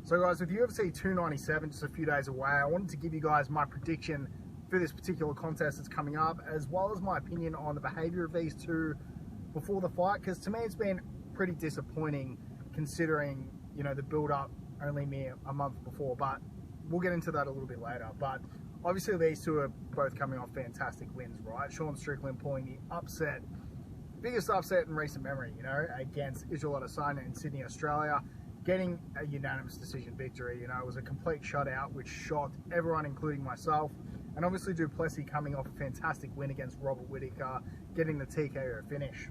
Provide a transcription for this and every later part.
So guys, with UFC 297 just a few days away, I wanted to give you guys my prediction for this particular contest that's coming up, as well as my opinion on the behavior of these two before the fight, because to me it's been pretty disappointing considering, you know, the build-up only mere a month before, but we'll get into that a little bit later. But obviously these two are both coming off fantastic wins, right? Sean Strickland pulling the upset, biggest upset in recent memory, you know, against Israel Adesanya in Sydney, Australia, getting a unanimous decision victory. You know, it was a complete shutout which shocked everyone, including myself. And obviously du Plessis coming off a fantastic win against Robert Whittaker, getting the TKO finish.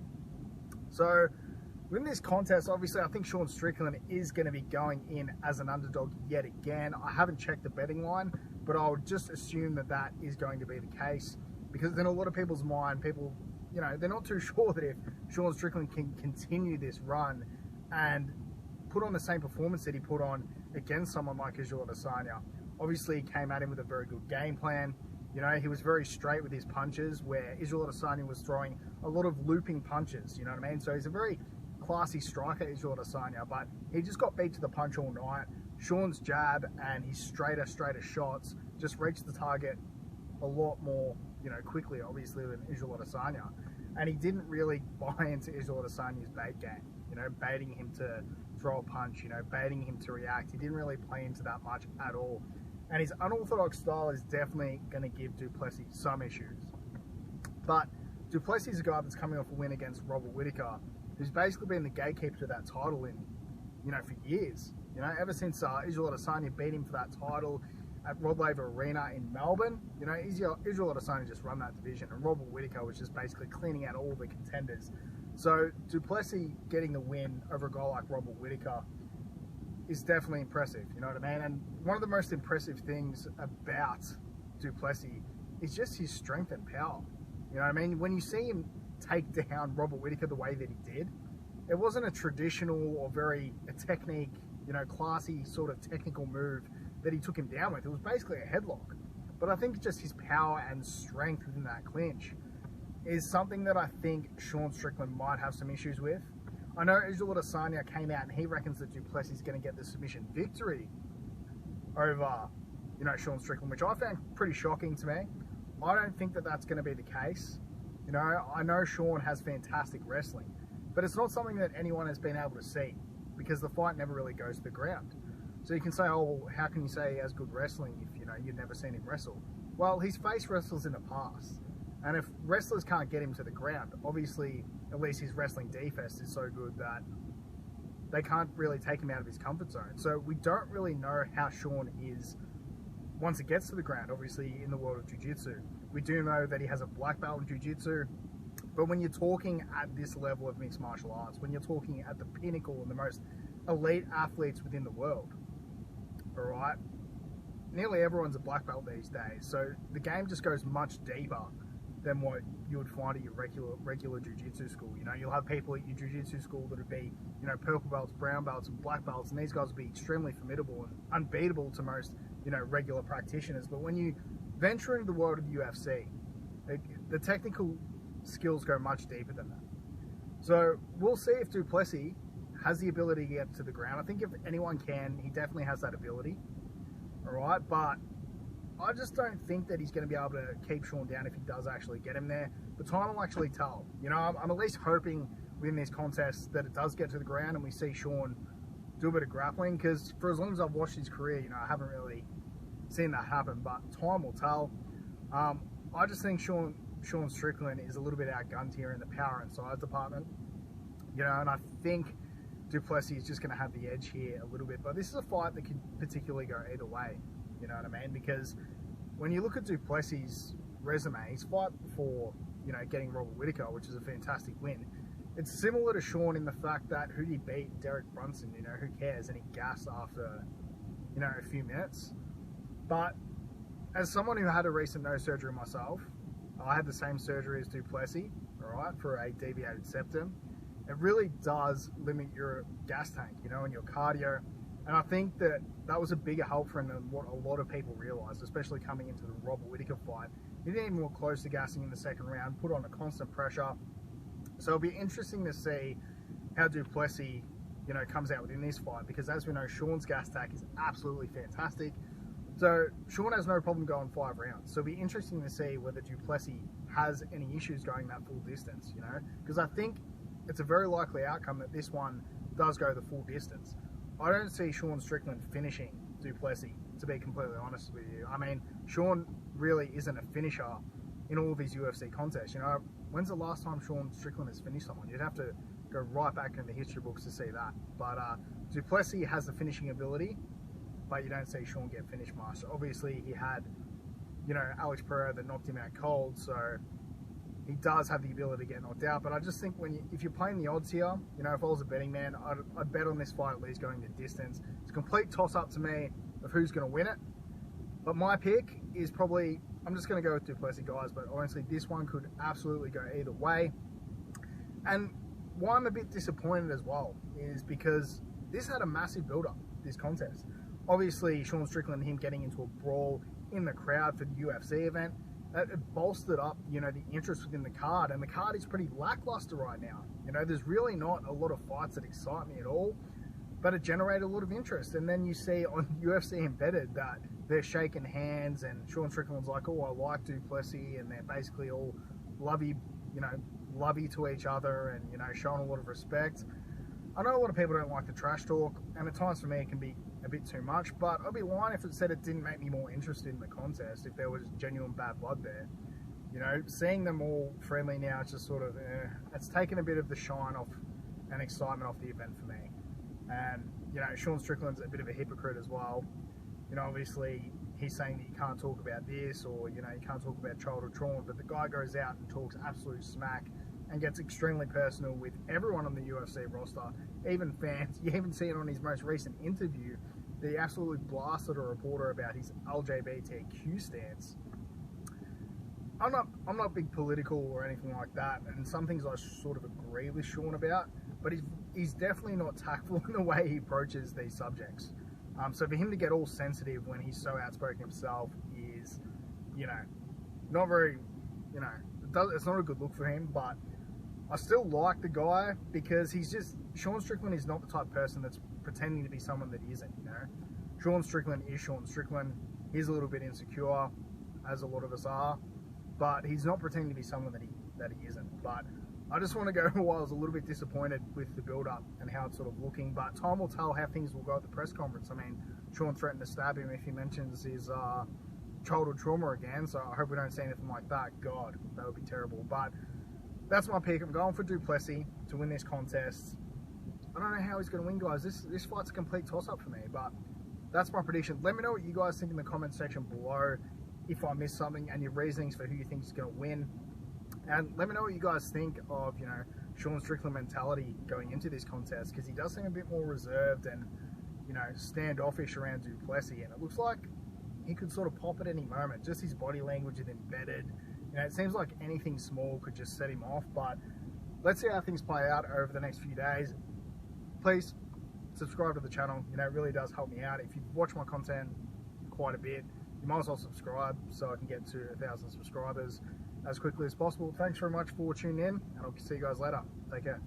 So in this contest, obviously I think Sean Strickland is going to be going in as an underdog yet again. I haven't checked the betting line, but I would just assume that that is going to be the case, because in a lot of people's mind, people, you know, they're not too sure that if Sean Strickland can continue this run and put on the same performance that he put on against someone like Israel Adesanya. Obviously he came at him with a very good game plan. You know, he was very straight with his punches, where Israel Adesanya was throwing a lot of looping punches, you know what I mean? So he's a very classy striker, Israel Adesanya, but he just got beat to the punch all night. Sean's jab and his straighter shots just reached the target a lot more, you know, quickly, obviously, than Israel Adesanya. And he didn't really buy into Israel Adesanya's bait game, you know, baiting him to throw a punch, you know, baiting him to react. He didn't really play into that much at all. And his unorthodox style is definitely going to give du Plessis some issues. But du Plessis is a guy that's coming off a win against Robert Whittaker, who's basically been the gatekeeper to that title in, you know, for years. You know, ever since Israel Adesanya beat him for that title at Rod Laver Arena in Melbourne. You know, Israel Adesanya just run that division, and Robert Whittaker was just basically cleaning out all the contenders. So du Plessis getting the win over a guy like Robert Whittaker is definitely impressive, you know what I mean? And one of the most impressive things about du Plessis is just his strength and power. You know what I mean? When you see him take down Robert Whittaker the way that he did, it wasn't a traditional or very technique, you know, classy sort of technical move that he took him down with. It was basically a headlock. But I think just his power and strength within that clinch is something that I think Sean Strickland might have some issues with. I know Israel Adesanya came out and he reckons that du Plessis is going to get the submission victory over, you know, Sean Strickland, which I found pretty shocking to me. I don't think that that's going to be the case. You know, I know Sean has fantastic wrestling, but it's not something that anyone has been able to see, because the fight never really goes to the ground. So you can say, oh, well, how can you say he has good wrestling if, you know, you've never seen him wrestle? Well, he's faced wrestlers in the past. And if wrestlers can't get him to the ground, obviously, at least his wrestling defense is so good that they can't really take him out of his comfort zone. So we don't really know how Sean is once it gets to the ground, obviously, in the world of jiu-jitsu. We do know that he has a black belt in jiu-jitsu, but when you're talking at this level of mixed martial arts, when you're talking at the pinnacle and the most elite athletes within the world, all right, nearly everyone's a black belt these days. So the game just goes much deeper than what you would find at your regular jiu-jitsu school. You know, you'll have people at your jiu-jitsu school that would be, you know, purple belts, brown belts, and black belts, and these guys would be extremely formidable and unbeatable to most, you know, regular practitioners. But when you venture into the world of UFC, the technical skills go much deeper than that. So we'll see if du Plessis has the ability to get to the ground. I think if anyone can, he definitely has that ability. All right, but I just don't think that he's going to be able to keep Sean down if he does actually get him there. The time will actually tell. You know, I'm at least hoping within this contest that it does get to the ground and we see Sean do a bit of grappling, because for as long as I've watched his career, you know, I haven't really seen that happen, but time will tell. I just think Sean Strickland is a little bit outgunned here in the power and size department. You know, and I think du Plessis is just going to have the edge here a little bit. But this is a fight that could particularly go either way. You know what I mean? Because when you look at du Plessis' resume, his fight before, you know, getting Robert Whittaker, which is a fantastic win, it's similar to Sean in the fact that who did he beat? Derek Brunson, you know, who cares? And he gassed after, you know, a few minutes. But as someone who had a recent nose surgery myself, I had the same surgery as du Plessis, all right, for a deviated septum. It really does limit your gas tank, you know, and your cardio. And I think that that was a bigger help for him than what a lot of people realised, especially coming into the Robert Whittaker fight. He didn't even look close to gassing in the second round, put on a constant pressure. So it'll be interesting to see how du Plessis you know, comes out within this fight, because as we know, Sean's gas tank is absolutely fantastic. So Sean has no problem going 5 rounds. So it'll be interesting to see whether du Plessis has any issues going that full distance, you know, because I think it's a very likely outcome that this one does go the full distance. I don't see Sean Strickland finishing du Plessis, to be completely honest with you. I mean, Sean really isn't a finisher in all of his UFC contests. You know, when's the last time Sean Strickland has finished someone? You'd have to go right back in the history books to see that. But du Plessis has the finishing ability, but you don't see Sean get finished much. Obviously, he had, you know, Alex Pereira that knocked him out cold, so he does have the ability to get knocked out. But I just think if you're playing the odds here, you know, if I was a betting man, I'd bet on this fight at least going the distance. It's a complete toss-up to me of who's going to win it. But my pick is probably, I'm just going to go with du Plessis, guys, but honestly, this one could absolutely go either way. And why I'm a bit disappointed as well is because this had a massive build-up, this contest. Obviously, Sean Strickland and him getting into a brawl in the crowd for the UFC event, it bolstered up, you know, the interest within the card, and the card is pretty lackluster right now. You know, there's really not a lot of fights that excite me at all, but it generated a lot of interest. And then you see on UFC Embedded that they're shaking hands, and Sean Strickland's like, oh, I like du Plessis, and they're basically all lovey to each other, and, you know, showing a lot of respect. I know a lot of people don't like the trash talk, and at times for me it can be a bit too much, but I'd be lying if it said it didn't make me more interested in the contest, if there was genuine bad blood there. You know, seeing them all friendly now, it's just sort of, it's taken a bit of the shine off and excitement off the event for me. And, you know, Sean Strickland's a bit of a hypocrite as well. You know, obviously, he's saying that you can't talk about this, or, you know, you can't talk about childhood trauma, but the guy goes out and talks absolute smack and gets extremely personal with everyone on the UFC roster, even fans. You even see it on his most recent interview. He absolutely blasted a reporter about his LGBTQ stance. I'm not big political or anything like that, and some things I sort of agree with Sean about, but he's definitely not tactful in the way he approaches these subjects. So for him to get all sensitive when he's so outspoken himself is, you know, not very, you know, it's not a good look for him. But I still like the guy, because Sean Strickland is not the type of person that's pretending to be someone that he isn't, you know. Sean Strickland is Sean Strickland. He's a little bit insecure, as a lot of us are, but he's not pretending to be someone that he isn't. But I just want to go, while I was a little bit disappointed with the build-up and how it's sort of looking, but time will tell how things will go at the press conference. I mean, Sean threatened to stab him if he mentions his childhood trauma again, so I hope we don't see anything like that. God, that would be terrible. But that's my pick. I'm going for du Plessis to win this contest. I don't know how he's going to win, guys. This fight's a complete toss-up for me, but that's my prediction. Let me know what you guys think in the comment section below, if I missed something, and your reasonings for who you think is going to win. And let me know what you guys think of, you know, Sean Strickland mentality going into this contest, because he does seem a bit more reserved and, you know, standoffish around du Plessis, and it looks like he could sort of pop at any moment. Just his body language is embedded. You know, it seems like anything small could just set him off, but let's see how things play out over the next few days. Please subscribe to the channel. You know, it really does help me out. If you watch my content quite a bit, you might as well subscribe so I can get to 1,000 subscribers as quickly as possible. Thanks very much for tuning in, and I'll see you guys later. Take care.